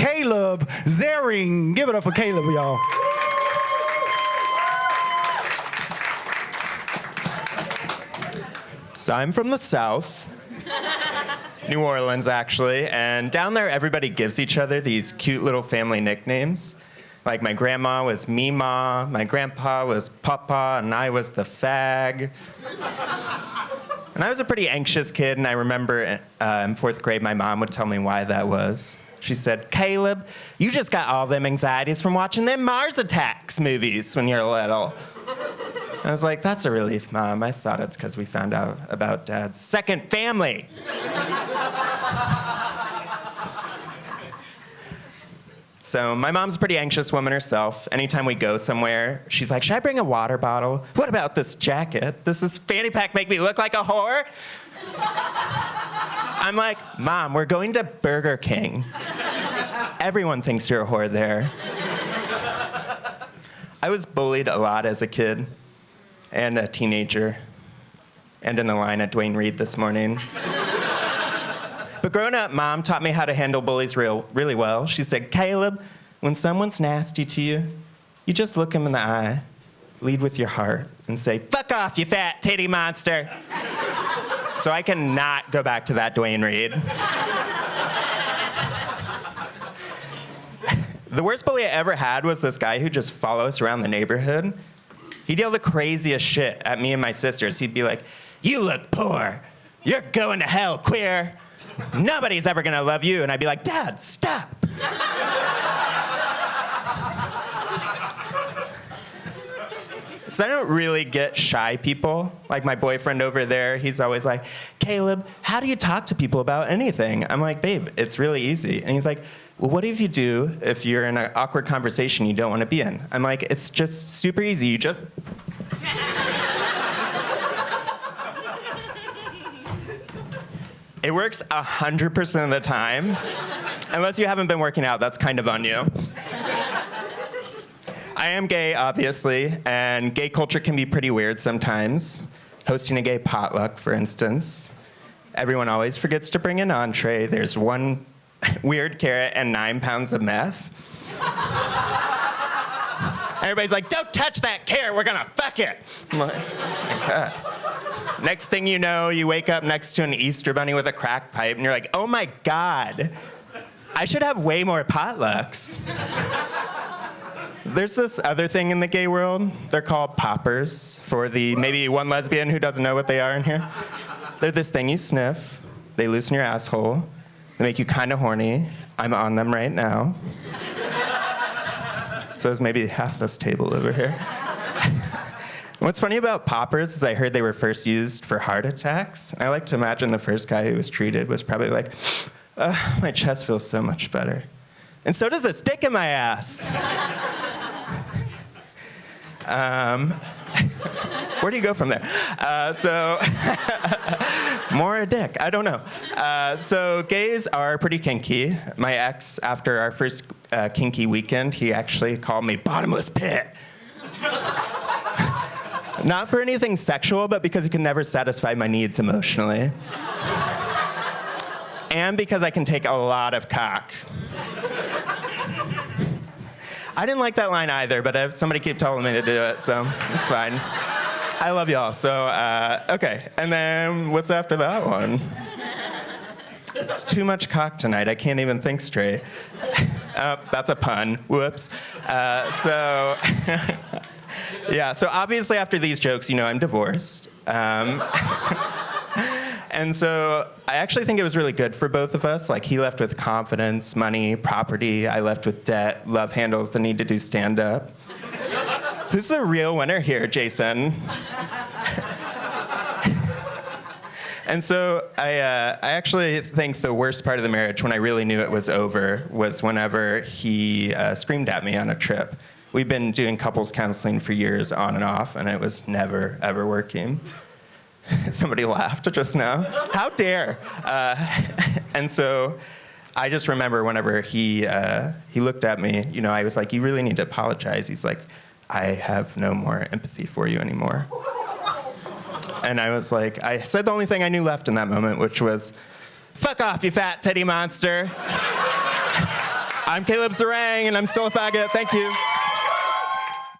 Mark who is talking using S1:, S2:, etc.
S1: Caleb Zering. Give it up for Caleb, y'all.
S2: So I'm from the South, New Orleans actually, and down there everybody gives each other these cute little family nicknames. Like my grandma was Mima, my grandpa was Papa, and I was the fag. And I was a pretty anxious kid, and I remember in 4th grade my mom would tell me why that was. She said, Caleb, you just got all them anxieties from watching them Mars Attacks movies when you're little. I was like, that's a relief, Mom. I thought it's because we found out about Dad's second family. So my mom's a pretty anxious woman herself. Anytime we go somewhere, she's like, should I bring a water bottle? What about this jacket? Does this fanny pack make me look like a whore? I'm like, Mom, we're going to Burger King. Everyone thinks you're a whore there. I was bullied a lot as a kid and a teenager, and in the line at Dwayne Reed this morning. But growing up, Mom taught me how to handle bullies really well. She said, Caleb, when someone's nasty to you, you just look them in the eye, lead with your heart, and say, fuck off, you fat titty monster. So I cannot go back to that Dwayne Reed. The worst bully I ever had was this guy who just follows around the neighborhood. He'd yell the craziest shit at me and my sisters. He'd be like, you look poor. You're going to hell, queer. Nobody's ever gonna love you. And I'd be like, Dad, stop. So I don't really get shy people. Like my boyfriend over there, he's always like, Caleb, how do you talk to people about anything? I'm like, babe, it's really easy. And he's like, well, what if you do if you're in an awkward conversation you don't want to be in? I'm like, it's just super easy. You just... It works 100% of the time. Unless you haven't been working out, that's kind of on you. I am gay, obviously, and gay culture can be pretty weird sometimes. Hosting a gay potluck, for instance. Everyone always forgets to bring an entree. There's one weird carrot and 9 pounds of meth. Everybody's like, don't touch that carrot, we're gonna fuck it. I'm like, oh my God. Next thing you know, you wake up next to an Easter bunny with a crack pipe, and you're like, oh my God, I should have way more potlucks. There's this other thing in the gay world. They're called poppers, for the maybe one lesbian who doesn't know what they are in here. They're this thing you sniff, they loosen your asshole, they make you kind of horny. I'm on them right now. So is maybe half this table over here. What's funny about poppers is I heard they were first used for heart attacks. I like to imagine the first guy who was treated was probably like, my chest feels so much better. And so does this dick in my ass. Where do you go from there? More a dick, I don't know. So gays are pretty kinky. My ex, after our first kinky weekend, he actually called me Bottomless Pit. Not for anything sexual, but because he can never satisfy my needs emotionally. And because I can take a lot of cock. I didn't like that line either, but somebody keep telling me to do it, so it's fine. I love y'all, so, okay. And then what's after that one? It's too much cock tonight, I can't even think straight. That's a pun, whoops. Yeah, so obviously after these jokes, you know I'm divorced. And so I actually think it was really good for both of us. Like, he left with confidence, money, property. I left with debt, love handles, the need to do stand-up. Who's the real winner here, Jason? And so I actually think the worst part of the marriage, when I really knew it was over, was whenever he screamed at me on a trip. We've been doing couples counseling for years, on and off, and it was never, ever working. Somebody laughed just now. How dare? And so I just remember whenever he looked at me, you know, I was like, you really need to apologize. He's like, I have no more empathy for you anymore. And I was like, I said the only thing I knew left in that moment, which was, fuck off, you fat titty monster. I'm Caleb Zarang, and I'm still a faggot. Thank you.